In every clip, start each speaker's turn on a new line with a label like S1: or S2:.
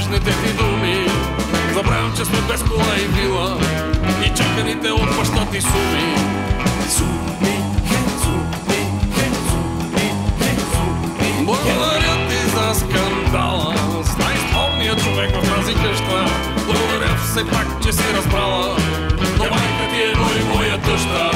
S1: нежните ти думи. Забравям, че сме без кола и вила и чаканите от баща ти суми. Благодаря ти за скандала с най-спорния човек в тази къща. Благодаря все пак, че си разбрала, но майка ти е но и моя тъща.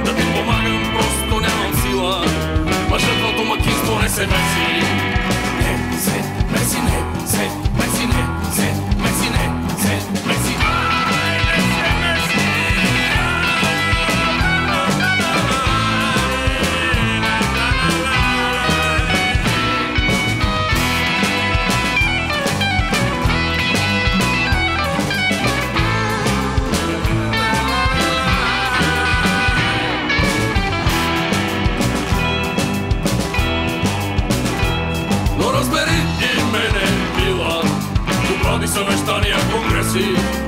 S1: Да ти помагам, просто нямам сила. Мъжът в домакинство не се меси. Не се меси, не се меси, не се меси, не се меси. Разбери и мене, мила, доброди съвещания, конгреси.